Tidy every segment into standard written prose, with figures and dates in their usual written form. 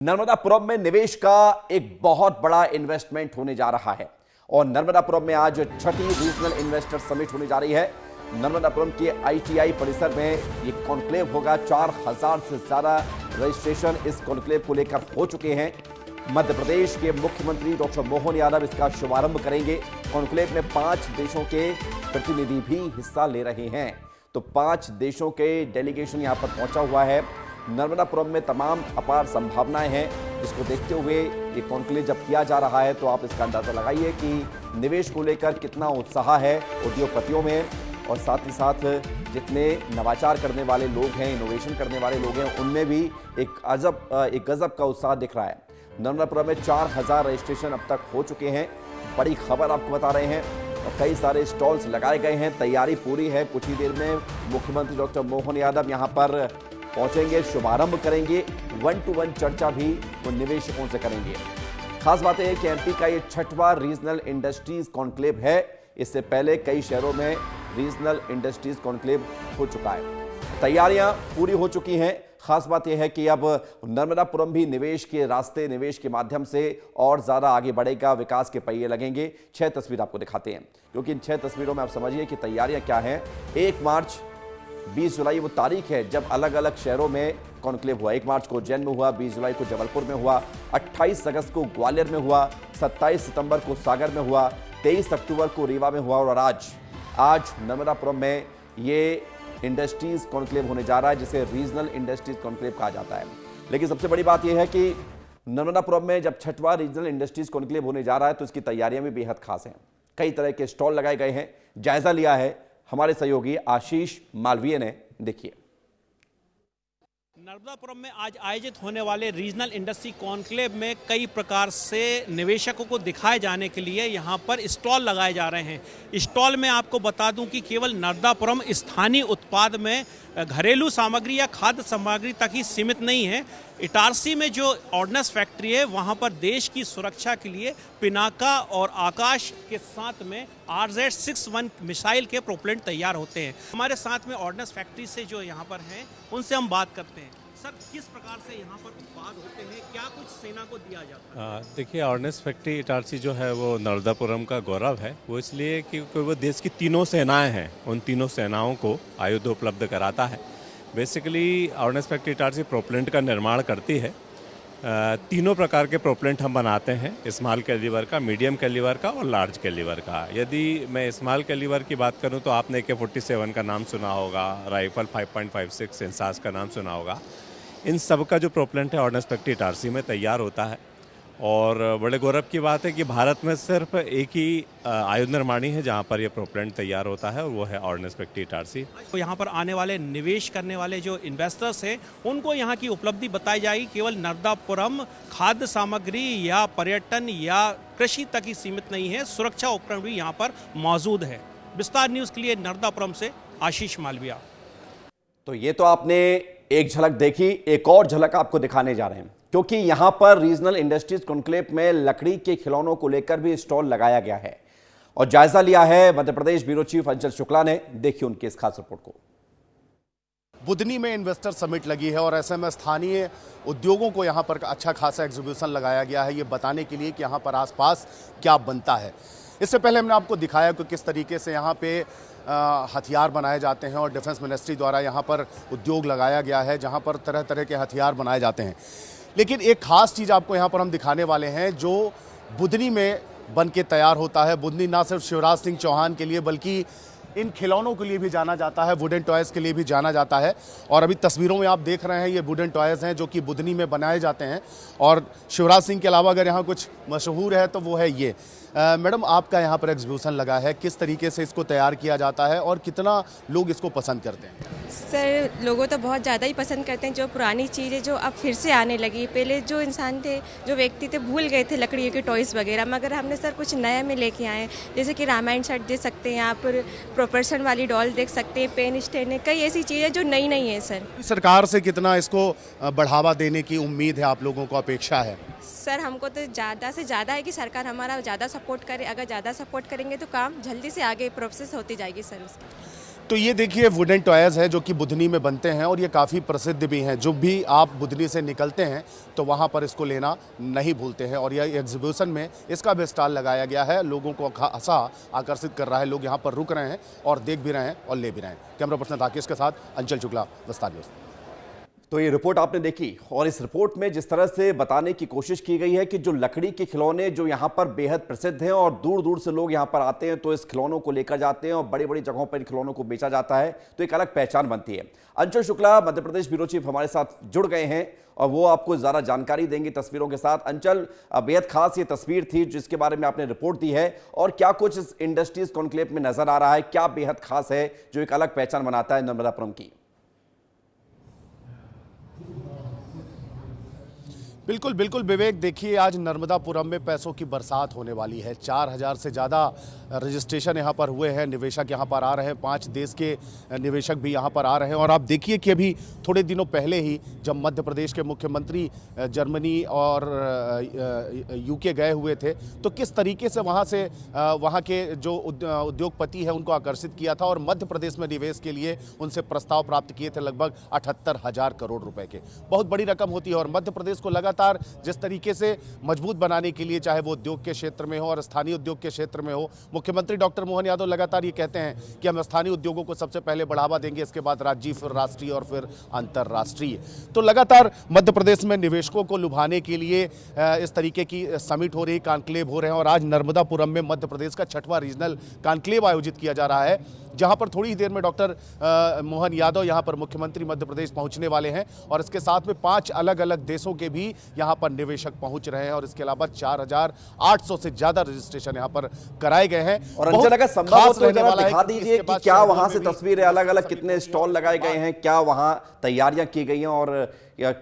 नर्मदापुरम में निवेश का एक बहुत बड़ा इन्वेस्टमेंट होने जा रहा है और नर्मदापुरम में आज छठी रीजनल इन्वेस्टर समिट होने जा रही है। नर्मदापुरम के आईटीआई परिसर में ये कॉन्क्लेव होगा। 4000 से ज्यादा रजिस्ट्रेशन इस कॉन्क्लेव को लेकर हो चुके हैं। मध्य प्रदेश के मुख्यमंत्री डॉक्टर मोहन यादव इसका शुभारंभ करेंगे। कॉन्क्लेव में 5 देशों के प्रतिनिधि भी हिस्सा ले रहे हैं, तो 5 देशों के डेलीगेशन यहां पर पहुंचा हुआ है। नर्मदापुरम में तमाम अपार संभावनाएं हैं, जिसको देखते हुए ये कॉन्क्लेव जब किया जा रहा है तो आप इसका अंदाजा लगाइए कि निवेश को लेकर कितना उत्साह है उद्योगपतियों में, और साथ ही साथ जितने नवाचार करने वाले लोग हैं, इनोवेशन करने वाले लोग हैं, उनमें भी एक गजब का उत्साह दिख रहा है। नर्मदापुरम में 4000 रजिस्ट्रेशन अब तक हो चुके हैं। बड़ी खबर आपको बता रहे हैं और कई सारे स्टॉल्स लगाए गए हैं। तैयारी पूरी है। कुछ ही देर में मुख्यमंत्री डॉक्टर मोहन यादव यहां पर पहुंचेंगे, शुभारंभ करेंगे। 1-to-1 चर्चा भी वो निवेशकों से करेंगे। खास बात है कि एमपी का ये 6वां रीजनल इंडस्ट्रीज कॉन्क्लेव है। इससे पहले कई शहरों में रीजनल इंडस्ट्रीज कॉन्क्लेव हो चुका है। तैयारियां पूरी हो चुकी हैं। खास बात यह है कि अब नर्मदापुरम भी निवेश के रास्ते, निवेश के माध्यम से और ज्यादा आगे बढ़ेगा, विकास के पहिए लगेंगे। 6 तस्वीर आपको दिखाते हैं, क्योंकि इन 6 तस्वीरों में आप समझिए कि तैयारियां क्या हैं। 1 मार्च 20 जुलाई वो तारीख है जब अलग अलग शहरों में कॉन्क्लेव हुआ। 1 मार्च को उज्जैन में हुआ, 20 जुलाई को जबलपुर में हुआ, 28 अगस्त को ग्वालियर में हुआ, 27 सितंबर को सागर में हुआ, 23 अक्टूबर को रीवा में हुआ और आज नर्मदापुरम में ये इंडस्ट्रीज कॉन्क्लेव होने जा रहा है, जिसे रीजनल इंडस्ट्रीज कॉन्क्लेव कहा जाता है। लेकिन सबसे बड़ी बात यह है कि नर्मदापुरम में जब 6वां रीजनल इंडस्ट्रीज कॉन्क्लेव होने जा रहा है तो इसकी तैयारियां भी बेहद खास हैं। कई तरह के स्टॉल लगाए गए हैं। जायजा लिया है हमारे सहयोगी आशीष मालवीय ने। देखिए, नर्मदापुरम में आज आयोजित होने वाले रीजनल इंडस्ट्री कॉन्क्लेव में कई प्रकार से निवेशकों को दिखाए जाने के लिए यहाँ पर स्टॉल लगाए जा रहे हैं। स्टॉल में आपको बता दूं कि केवल नर्मदापुरम स्थानीय उत्पाद में घरेलू सामग्री या खाद्य सामग्री तक ही सीमित नहीं है। इटारसी में जो ऑर्डिनेंस फैक्ट्री है, वहाँ पर देश की सुरक्षा के लिए पिनाका और आकाश के साथ में RZ-61 मिसाइल के प्रोपेलेंट तैयार होते हैं। हमारे साथ में ऑर्डिनेंस फैक्ट्री से जो यहाँ पर हैं, उनसे हम बात करते हैं। सर, किस प्रकार से यहाँ पर उत्पाद होते हैं, क्या कुछ सेना को दिया जाता है? देखिए, ऑर्डिनेंस फैक्ट्री इटारसी जो है वो नर्मदापुरम का गौरव है। वो इसलिए क्योंकि वो देश की तीनों सेनाएं हैं, उन तीनों सेनाओं को आयुध उपलब्ध कराता है। Basically ordnance factory Itarsi propellant का निर्माण करती है। 3 प्रकार के प्रोपेलेंट हम बनाते हैं, स्मॉल कैलिबर का, मीडियम कैलिबर का और लार्ज कैलिबर का। यदि मैं स्मॉल कैलिबर की बात करूं तो आपने AK-47 का नाम सुना होगा, राइफल 5.56 इंसास का नाम सुना होगा। इन सब का जो प्रोपेलेंट है ऑर्डिनेंस फैक्ट्री इटारसी में तैयार होता है। और बड़े गौरव की बात है कि भारत में सिर्फ एक ही आयुध निर्माणी है जहां पर यह प्रोपेलेंट तैयार होता है, और वो है ऑर्डिनेंस फैक्ट्री इटारसी। तो यहाँ पर आने वाले निवेश करने वाले जो इन्वेस्टर्स हैं, उनको यहाँ की उपलब्धि बताई जाएगी। केवल नर्मदापुरम खाद्य सामग्री या पर्यटन या कृषि तक ही सीमित नहीं है, सुरक्षा उपकरण भी यहाँ पर मौजूद है। विस्तार न्यूज़ के लिए नर्मदापुरम से आशीष मालवीय। तो ये तो आपने एक झलक देखी, एक और झलक आपको दिखाने जा रहे हैं, क्योंकि यहां पर रीजनल इंडस्ट्रीज कॉन्क्लेव में लकड़ी के खिलौनों को लेकर भी स्टॉल लगाया गया है और जायजा लिया है मध्य प्रदेश ब्यूरो चीफ अंचल शुक्ला ने। देखिए उनकी इस खास रिपोर्ट को। बुधनी में इन्वेस्टर समिट लगी है और ऐसे में स्थानीय उद्योगों को यहाँ पर अच्छा खासा एग्जीबिशन लगाया गया है, ये बताने के लिए कि यहाँ पर आसपास क्या बनता है। इससे पहले हमने आपको दिखाया कि किस तरीके से यहाँ पे हथियार बनाए जाते हैं और डिफेंस मिनिस्ट्री द्वारा यहाँ पर उद्योग लगाया गया है, जहाँ पर तरह तरह के हथियार बनाए जाते हैं। लेकिन एक खास चीज़ आपको यहाँ पर हम दिखाने वाले हैं जो बुधनी में बन के तैयार होता है। बुधनी ना सिर्फ शिवराज सिंह चौहान के लिए बल्कि इन खिलौनों के लिए भी जाना जाता है, वुडन टॉयज़ के लिए भी जाना जाता है। और अभी तस्वीरों में आप देख रहे हैं, ये वुडन टॉयज़ हैं जो कि बुधनी में बनाए जाते हैं। और शिवराज सिंह के अलावा अगर यहाँ कुछ मशहूर है तो वो है ये। मैडम, आपका यहाँ पर एग्जीबिशन लगा है, किस तरीके से इसको तैयार किया जाता है और कितना लोग इसको पसंद करते हैं? सर, लोगों तो बहुत ज़्यादा ही पसंद करते हैं। जो पुरानी चीज़ें जो अब फिर से आने लगी, पहले जो इंसान थे, जो व्यक्ति थे, भूल गए थे लकड़ियों के टॉयज़ वगैरह, मगर हमने सर कुछ नया में लेके आए हैं। जैसे कि रामायण सेट देख सकते हैं, यहाँ पर प्रोपर्शन वाली डॉल देख सकते हैं, पेन स्टैंड है, कई ऐसी चीज़ें जो नई नई है। सर, सरकार से कितना इसको बढ़ावा देने की उम्मीद है, आप लोगों को अपेक्षा है? सर, हमको तो ज़्यादा से ज़्यादा है कि सरकार हमारा ज़्यादा सपोर्ट करे। अगर ज़्यादा सपोर्ट करेंगे तो काम जल्दी से आगे प्रोसेस होती जाएगी सर उसकी। तो ये देखिए वुडन टॉयज है जो कि बुधनी में बनते हैं और ये काफ़ी प्रसिद्ध भी हैं। जो भी आप बुधनी से निकलते हैं तो वहाँ पर इसको लेना नहीं भूलते हैं। और यह एग्जीबिशन में इसका भी स्टॉल लगाया गया है, लोगों को खासा आकर्षित कर रहा है। लोग यहाँ पर रुक रहे हैं और देख भी रहे हैं और ले भी रहे हैं। कैमरा पर्सन राकेश के साथ अंचल शुक्ला, विस्तार न्यूज़। तो ये रिपोर्ट आपने देखी और इस रिपोर्ट में जिस तरह से बताने की कोशिश की गई है कि जो लकड़ी के खिलौने जो यहाँ पर बेहद प्रसिद्ध हैं और दूर दूर से लोग यहाँ पर आते हैं तो इस खिलौनों को लेकर जाते हैं और बड़ी बड़ी जगहों पर इन खिलौनों को बेचा जाता है, तो एक अलग पहचान बनती है। अंचल शुक्ला मध्य प्रदेश ब्यूरो चीफ हमारे साथ जुड़ गए हैं और वो आपको ज़्यादा जानकारी देंगे तस्वीरों के साथ। अंचल, बेहद खास ये तस्वीर थी जिसके बारे में आपने रिपोर्ट दी है, और क्या कुछ इस इंडस्ट्रीज कॉन्क्लेव में नजर आ रहा है, क्या बेहद खास है जो एक अलग पहचान बनाता है नर्मदापुरम की? बिल्कुल बिल्कुल विवेक, देखिए आज नर्मदापुरम में पैसों की बरसात होने वाली है। 4000 से ज़्यादा रजिस्ट्रेशन यहाँ पर हुए हैं, निवेशक यहाँ पर आ रहे हैं, 5 देश के निवेशक भी यहाँ पर आ रहे हैं। और आप देखिए कि अभी थोड़े दिनों पहले ही जब मध्य प्रदेश के मुख्यमंत्री जर्मनी और यूके गए हुए थे तो किस तरीके से वहाँ के जो उद्योगपति हैं उनको आकर्षित किया था और मध्य प्रदेश में निवेश के लिए उनसे प्रस्ताव प्राप्त किए थे लगभग 78,000 करोड़ रुपए के। बहुत बड़ी रकम होती है और मध्य प्रदेश को लगातार जिस तरीके से मजबूत बनाने के लिए, चाहे वो उद्योग के क्षेत्र में हो और स्थानीय उद्योग के क्षेत्र में हो, मुख्यमंत्री डॉक्टर मोहन यादव लगातार ये कहते हैं कि हम स्थानीय उद्योगों को सबसे पहले बढ़ावा देंगे, इसके बाद राज्य, फिर राष्ट्रीय और फिर अंतर्राष्ट्रीय। तो लगातार मध्य प्रदेश में निवेशकों को लुभाने के लिए इस तरीके की समिट हो रही, कॉन्क्लेव हो रहे हैं। और आज नर्मदापुरम में मध्य प्रदेश का 6वां रीजनल कॉन्क्लेव आयोजित किया जा रहा है, जहां पर थोड़ी ही देर में डॉक्टर मोहन यादव यहां पर मुख्यमंत्री मध्य प्रदेश पहुंचने वाले हैं और इसके साथ में 5 अलग अलग देशों के भी यहां पर निवेशक पहुंच रहे हैं। और इसके अलावा 4800 से ज्यादा रजिस्ट्रेशन यहां पर कराए गए हैं। और अंचल, अगर संभव हो तो जरा दिखा दीजिए कि क्या वहां से तस्वीरें अलग अलग कितने स्टॉल लगाए गए हैं, क्या वहां तैयारियां की गई हैं और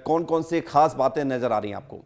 कौन कौन सी खास बातें नजर आ रही हैं आपको?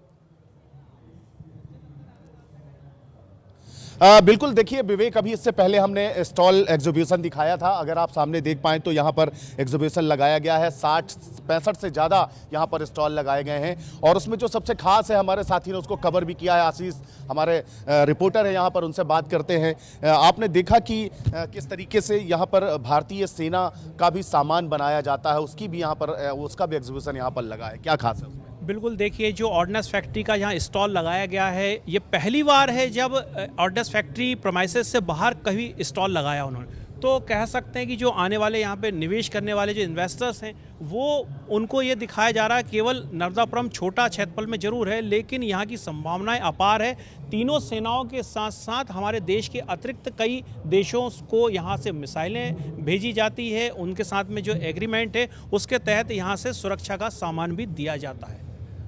बिल्कुल, देखिए विवेक, अभी इससे पहले हमने स्टॉल एग्जीबिशन दिखाया था। अगर आप सामने देख पाएं तो यहाँ पर एग्जीबिशन लगाया गया है, 60-65 से ज़्यादा यहाँ पर स्टॉल लगाए गए हैं। और उसमें जो सबसे खास है, हमारे साथी ने उसको कवर भी किया है, आशीष हमारे रिपोर्टर हैं यहाँ पर, उनसे बात करते हैं। आपने देखा कि किस तरीके से यहाँ पर भारतीय सेना का भी सामान बनाया जाता है, उसकी भी यहाँ पर उसका भी एग्जीबिशन यहाँ पर लगा है। क्या खास है उसमें? बिल्कुल, देखिए जो ऑर्डिनेंस फैक्ट्री का यहाँ स्टॉल लगाया गया है, ये पहली बार है जब ऑर्डिनेंस फैक्ट्री प्रोमाइसेस से बाहर कभी स्टॉल लगाया उन्होंने। तो कह सकते हैं कि जो आने वाले यहाँ पे निवेश करने वाले जो इन्वेस्टर्स हैं वो उनको ये दिखाया जा रहा है केवल नर्मदापुरम छोटा क्षेत्रफल में जरूर है, लेकिन यहाँ की संभावनाएं अपार है। तीनों सेनाओं के साथ साथ हमारे देश के अतिरिक्त कई देशों को यहाँ से मिसाइलें भेजी जाती है, उनके साथ में जो एग्रीमेंट है उसके तहत यहाँ से सुरक्षा का सामान भी दिया जाता है।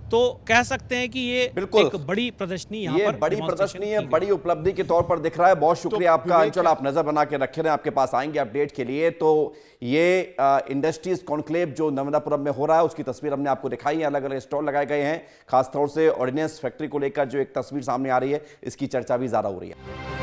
तो कह सकते हैं कि ये एक बड़ी प्रदर्शनी यहाँ पर बड़ी प्रदर्शनी है, बड़ी उपलब्धि के तौर पर दिख रहा है। बहुत शुक्रिया आपका अंचल, आप नजर बना के रखे रहे, आपके पास आएंगे अपडेट के लिए। तो ये इंडस्ट्रीज कॉन्क्लेव जो नर्मदापुरम में हो रहा है उसकी तस्वीर हमने आपको दिखाई है, अलग अलग स्टॉल लगाए गए हैं। खासतौर से ऑर्डिनेंस फैक्ट्री को लेकर जो एक तस्वीर सामने आ रही है इसकी चर्चा भी ज्यादा हो रही है।